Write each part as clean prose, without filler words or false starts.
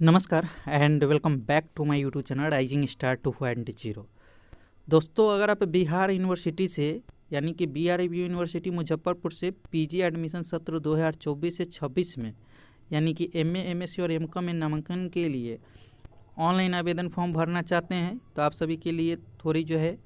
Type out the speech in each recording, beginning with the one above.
नमस्कार and welcome back to my YouTube channel rising star 2.0। दोस्तों, अगर आप बिहार यूनिवर्सिटी से यानी कि BRAB यूनिवर्सिटी मुजफ्फरपुर से पीजी एडमिशन सत्र 2024 से 26 में यानी कि MA MSc और MCOM में नामांकन के लिए ऑनलाइन आवेदन फॉर्म भरना चाहते हैं तो आप सभी के लिए थोड़ी जो है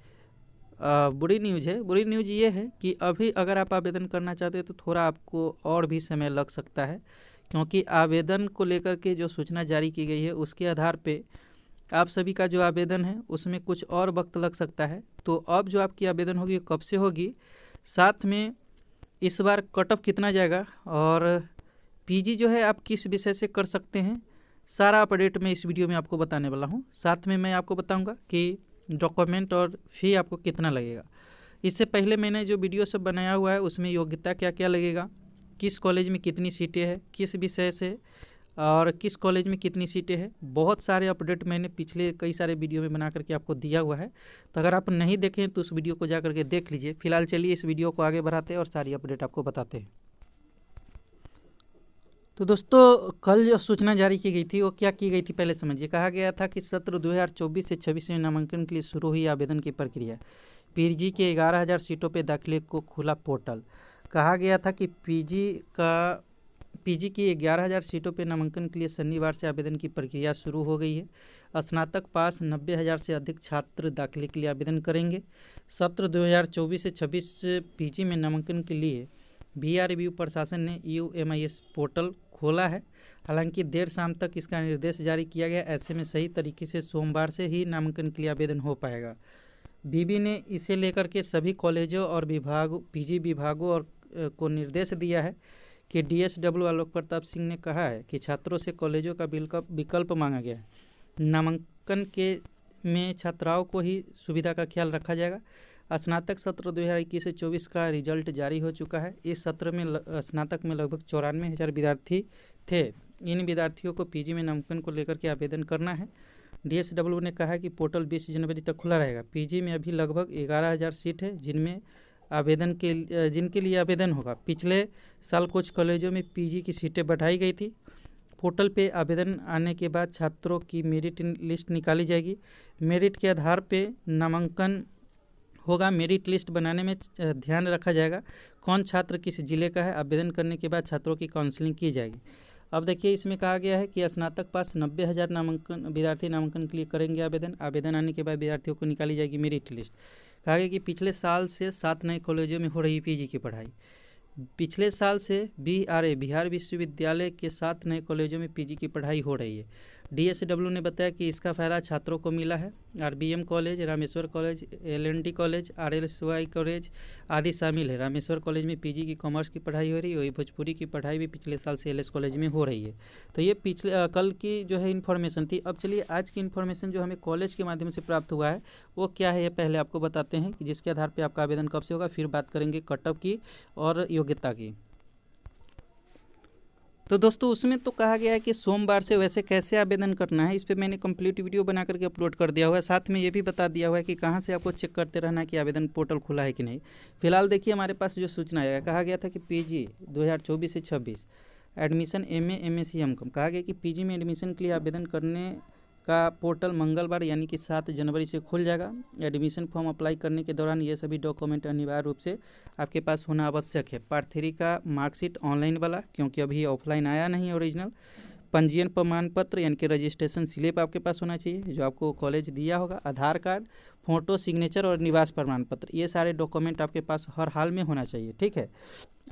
बुरी न्यूज़ है। बुरी न्यूज़ ये है कि अभी अगर आप आवेदन करना चाहते हैं तो थोड़ा आपको और भी समय लग सकता है, क्योंकि आवेदन को लेकर के जो सूचना जारी की गई है उसके आधार पे आप सभी का जो आवेदन है उसमें कुछ और वक्त लग सकता है। तो अब जो आपकी आवेदन होगी कब से होगी, साथ में इस बार कट ऑफ कितना जाएगा और पीजी जो है आप किस विषय से कर सकते हैं, सारा अपडेट मैं इस वीडियो में आपको बताने वाला हूँ। साथ में मैं आपको बताऊँगा कि डॉक्यूमेंट और फी आपको कितना लगेगा। इससे पहले मैंने जो वीडियो सब बनाया हुआ है उसमें योग्यता क्या क्या लगेगा, किस कॉलेज में कितनी सीटें हैं, किस विषय से और किस कॉलेज में कितनी सीटें हैं, बहुत सारे अपडेट मैंने पिछले कई सारे वीडियो में बना करके आपको दिया हुआ है। तो अगर आप नहीं देखें तो उस वीडियो को जा करके देख लीजिए। फिलहाल चलिए इस वीडियो को आगे बढ़ाते हैं और सारी अपडेट आपको बताते हैं। तो दोस्तों, कल जो सूचना जारी की गई थी वो क्या की गई थी पहले समझिए। कहा गया था कि सत्र 2024 से 26 में नामांकन के लिए शुरू हुई आवेदन की प्रक्रिया। पीजी के 11,000 सीटों पर दाखिले को खुला पोर्टल। कहा गया था कि पीजी की 11,000 सीटों पर नामांकन के लिए शनिवार से आवेदन की प्रक्रिया शुरू हो गई है। स्नातक पास 90,000 से अधिक छात्र दाखिले के लिए आवेदन करेंगे। सत्र 2024 से 26 पीजी में नामांकन के लिए BRAB प्रशासन ने UMIS पोर्टल खोला है। हालांकि देर शाम तक इसका निर्देश जारी किया गया, ऐसे में सही तरीके से सोमवार से ही नामांकन के लिए आवेदन हो पाएगा। बीबी ने इसे लेकर के सभी कॉलेजों और पीजी विभागों और को निर्देश दिया है कि DSW आलोक प्रताप सिंह ने कहा है कि छात्रों से कॉलेजों का विकल्प मांगा गया है। नामांकन के में छात्राओं को ही सुविधा का ख्याल रखा जाएगा। स्नातक सत्र 2021 से 24 का रिजल्ट जारी हो चुका है। इस सत्र में स्नातक में लगभग 94,000 विद्यार्थी थे। इन विद्यार्थियों को पीजी में नामांकन को लेकर के आवेदन करना है। DSW ने कहा है कि पोर्टल 20 जनवरी तक खुला रहेगा। पीजी में अभी लगभग 11,000 सीट है जिनके लिए आवेदन होगा। पिछले साल कुछ कॉलेजों में पीजी की सीटें बढ़ाई गई थी। पोर्टल पे आवेदन आने के बाद छात्रों की मेरिट लिस्ट निकाली जाएगी। मेरिट के आधार पे नामांकन होगा। मेरिट लिस्ट बनाने में ध्यान रखा जाएगा कौन छात्र किस जिले का है। आवेदन करने के बाद छात्रों की काउंसलिंग की जाएगी। अब देखिए, इसमें कहा गया है कि स्नातक पास 90,000 विद्यार्थी नामांकन के लिए करेंगे आवेदन आने के बाद विद्यार्थियों को निकाली जाएगी मेरिट लिस्ट। कहा गया कि पिछले साल से 7 नए कॉलेजों में हो रही पीजी की पढ़ाई। पिछले साल से बिहार विश्वविद्यालय के 7 नए कॉलेजों में पीजी की पढ़ाई हो रही है। DSW ने बताया कि इसका फ़ायदा छात्रों को मिला है। RBM college, Rameshwar college, LND college, RLSY college आदि शामिल है। रामेश्वर कॉलेज में पीजी की कॉमर्स की पढ़ाई हो रही है। वही भोजपुरी की पढ़ाई भी पिछले साल से LS कॉलेज में हो रही है। तो ये कल की जो है इन्फॉर्मेशन थी। अब चलिए आज की इन्फॉर्मेशन जो हमें कॉलेज के माध्यम से प्राप्त हुआ है वो क्या है, ये पहले आपको बताते हैं कि जिसके आधार पर आपका आवेदन कब से होगा। फिर बात करेंगे कट ऑफ की और योग्यता की। तो दोस्तों, उसमें तो कहा गया है कि सोमवार से वैसे कैसे आवेदन करना है, इस पर मैंने कंप्लीट वीडियो बना करके अपलोड कर दिया हुआ है। साथ में ये भी बता दिया हुआ है कि कहाँ से आपको चेक करते रहना है कि आवेदन पोर्टल खुला है कि नहीं। फिलहाल देखिए, हमारे पास जो सूचना आया, कहा गया था कि पीजी 2024 से 26 एडमिशन MA MSc MCOM। कहा गया कि पीजी में एडमिशन के लिए आवेदन करने का पोर्टल मंगलवार यानी कि 7 जनवरी से खुल जाएगा। एडमिशन फॉर्म अप्लाई करने के दौरान ये सभी डॉक्यूमेंट अनिवार्य रूप से आपके पास होना आवश्यक है। पार्ट 3 का मार्कशीट ऑनलाइन वाला, क्योंकि अभी ऑफलाइन आया नहीं ओरिजिनल। पंजीयन प्रमाण पत्र यानी कि रजिस्ट्रेशन स्लिप आपके पास होना चाहिए जो आपको कॉलेज दिया होगा। आधार कार्ड, फोटो, सिग्नेचर और निवास प्रमाण पत्र, ये सारे डॉक्यूमेंट आपके पास हर हाल में होना चाहिए। ठीक है,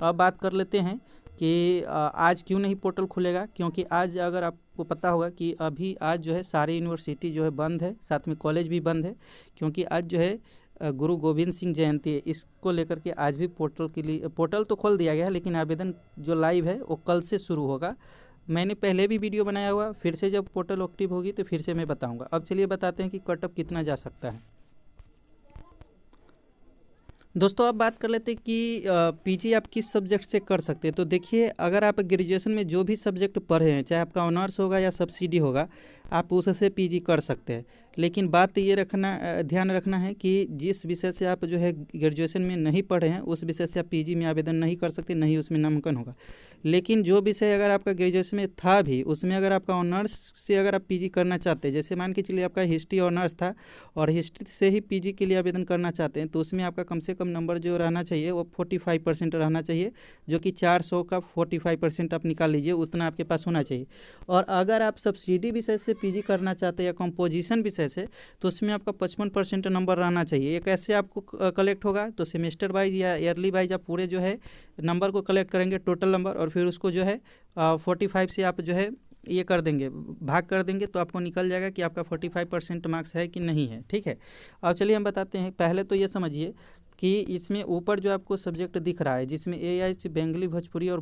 अब बात कर लेते हैं कि आज क्यों नहीं पोर्टल खुलेगा। क्योंकि आज अगर आपको पता होगा कि अभी आज जो है सारी यूनिवर्सिटी जो है बंद है, साथ में कॉलेज भी बंद है, क्योंकि आज जो है गुरु गोविंद सिंह जयंती है। इसको लेकर के आज भी पोर्टल तो खोल दिया गया है, लेकिन आवेदन जो लाइव है वो कल से शुरू होगा। मैंने पहले भी वीडियो बनाया हुआ, फिर से जब पोर्टल एक्टिव होगी तो फिर से मैं बताऊँगा। अब चलिए बताते हैं कि कट ऑफ कितना जा सकता है। दोस्तों, अब बात कर लेते हैं कि पीजी आप किस सब्जेक्ट से कर सकते हैं। तो देखिए, अगर आप ग्रेजुएशन में जो भी सब्जेक्ट पढ़े हैं, चाहे आपका ऑनर्स होगा या सब्सिडी होगा, आप उससे पीजी कर सकते हैं। लेकिन बात ये ध्यान रखना है कि जिस विषय से आप जो है ग्रेजुएशन में नहीं पढ़े हैं उस विषय से आप पीजी में आवेदन नहीं कर सकते, नहीं उसमें नामांकन होगा। लेकिन जो विषय अगर आपका ग्रेजुएशन में था भी, उसमें अगर आपका ऑनर्स से अगर आप पीजी करना चाहते हैं, जैसे मान के चलिए आपका हिस्ट्री ऑनर्स था और हिस्ट्री से ही पीजी के लिए आवेदन करना चाहते हैं, तो उसमें आपका कम से कम नंबर जो रहना चाहिए वो 45% रहना चाहिए, जो कि 400 का 45% आप निकाल लीजिए, उतना आपके पास होना चाहिए। और अगर आप सब्सिडी विषय से पीजी करना चाहते हैं या कंपोजिशन विषय से, तो उसमें आपका 55% नंबर रहना चाहिए। ये कैसे आपको कलेक्ट होगा, तो सेमेस्टर वाइज या ईयरली वाइज आप पूरे जो है नंबर को कलेक्ट करेंगे, टोटल नंबर, और फिर उसको जो है 45 से आप जो है ये कर देंगे, भाग कर देंगे, तो आपको निकल जाएगा कि आपका 45% मार्क्स है कि नहीं है। ठीक है, अब चलिए हम बताते हैं। पहले तो ये समझिए कि इसमें ऊपर जो आपको सब्जेक्ट दिख रहा है, जिसमें एआई, बंगाली, भोजपुरी और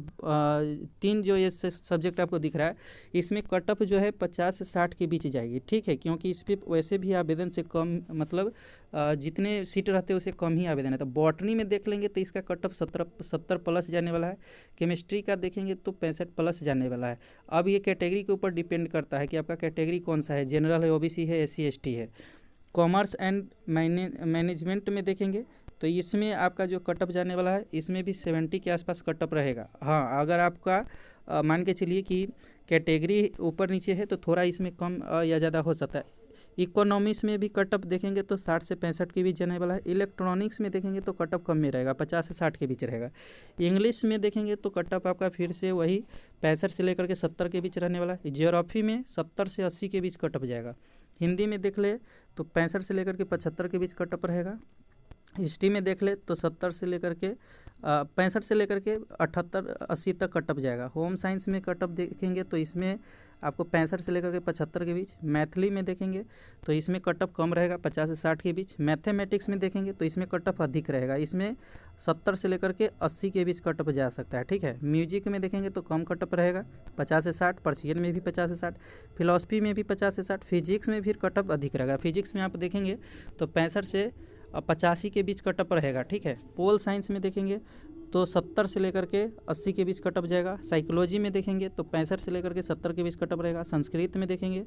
3 जो ये सब्जेक्ट आपको दिख रहा है, इसमें कट ऑफ जो है 50 से 60 के बीच जाएगी। ठीक है, क्योंकि इस पर वैसे भी आवेदन से कम, मतलब जितने सीट रहते हैं उसे कम ही आवेदन है। तो बॉटनी में देख लेंगे तो इसका कट ऑफ 70 प्लस जाने वाला है। केमिस्ट्री का देखेंगे तो 65 प्लस जाने वाला है। अब ये कैटेगरी के ऊपर डिपेंड करता है कि आपका कैटेगरी कौन सा है, जनरल है, ओबीसी है, SC ST है। कॉमर्स एंड मैनेजमेंट में देखेंगे तो इसमें आपका जो कटअप जाने वाला है, इसमें भी 70 के आसपास कटअप रहेगा। हाँ, अगर आपका मान के चलिए कि कैटेगरी ऊपर नीचे है तो थोड़ा इसमें कम या ज़्यादा हो सकता है। इकोनॉमिक्स में भी कटअप देखेंगे तो 60 से 65 के बीच जाने वाला है। इलेक्ट्रॉनिक्स में देखेंगे तो कटअप कम में रहेगा, 50 से 60 के बीच रहेगा। इंग्लिश में देखेंगे तो कटअप आपका फिर से वही 65 से लेकर के 70 के बीच रहने वाला है। ज्योग्राफी में 70 से 80 के बीच कटअप जाएगा। हिंदी में देख ले तो 65 से लेकर के 75 के बीच कटअप रहेगा। हिस्ट्री में देख ले तो 70 से लेकर के 65 से लेकर के 78-80 तक कटअप जाएगा। होम साइंस में कटअप देखेंगे तो इसमें आपको 65 से लेकर के 75 के बीच। मैथिली में देखेंगे तो इसमें कटअप कम रहेगा, 50 से 60 के बीच। मैथमेटिक्स में देखेंगे तो इसमें कटअप अधिक रहेगा, इसमें 70 से लेकर के 80 के बीच कटअप जा सकता है। ठीक है, म्यूजिक में देखेंगे तो कम कटअप रहेगा, 50 से 60। पर्शियन में भी 50 से 60। फिलॉसफी में भी 50 से 60। फिजिक्स में भी कटअप अधिक रहेगा। फिजिक्स में आप देखेंगे तो 65 से 85 के बीच कटअप रहेगा। ठीक है, पोल साइंस में देखेंगे तो 70 से लेकर के 80 के बीच कटअप जाएगा। साइकोलॉजी में देखेंगे तो 65 से लेकर के 70 के बीच कटअप रहेगा। संस्कृत में देखेंगे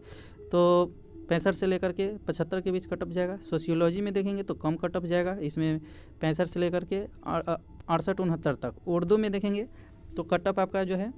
तो 65 से लेकर के 75 के बीच कटअप जाएगा। सोशियोलॉजी में देखेंगे तो कम कटअप जाएगा, इसमें 65 से लेकर के 68-69 तक। उर्दू में देखेंगे तो कटअप आपका जो है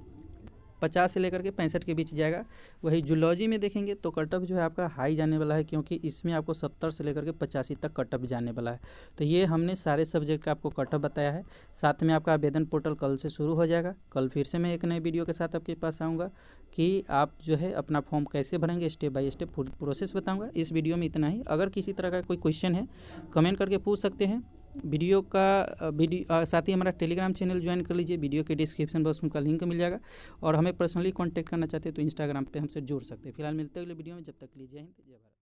50 से लेकर के 65 के बीच जाएगा। वही जूलॉजी में देखेंगे तो कटअप जो है आपका हाई जाने वाला है, क्योंकि इसमें आपको 70 से लेकर के 85 तक कटअप जाने वाला है। तो ये हमने सारे सब्जेक्ट का आपको कटअप बताया है। साथ में आपका आवेदन पोर्टल कल से शुरू हो जाएगा। कल फिर से मैं एक नए वीडियो के साथ आपके पास आऊँगा कि आप जो है अपना फॉर्म कैसे भरेंगे, स्टेप बाय स्टेप प्रोसेस बताऊँगा। इस वीडियो में इतना ही। अगर किसी तरह का कोई क्वेश्चन है कमेंट करके पूछ सकते हैं। वीडियो साथ ही हमारा टेलीग्राम चैनल ज्वाइन कर लीजिए, वीडियो के डिस्क्रिप्शन बॉक्स में उनका लिंक मिल जाएगा। और हमें पर्सनली कांटेक्ट करना चाहते हैं तो इंस्टाग्राम पे हमसे जुड़ सकते हैं। फिलहाल मिलते हैं अगले वीडियो में, जब तक लीजिए जय हिंद जय भारत।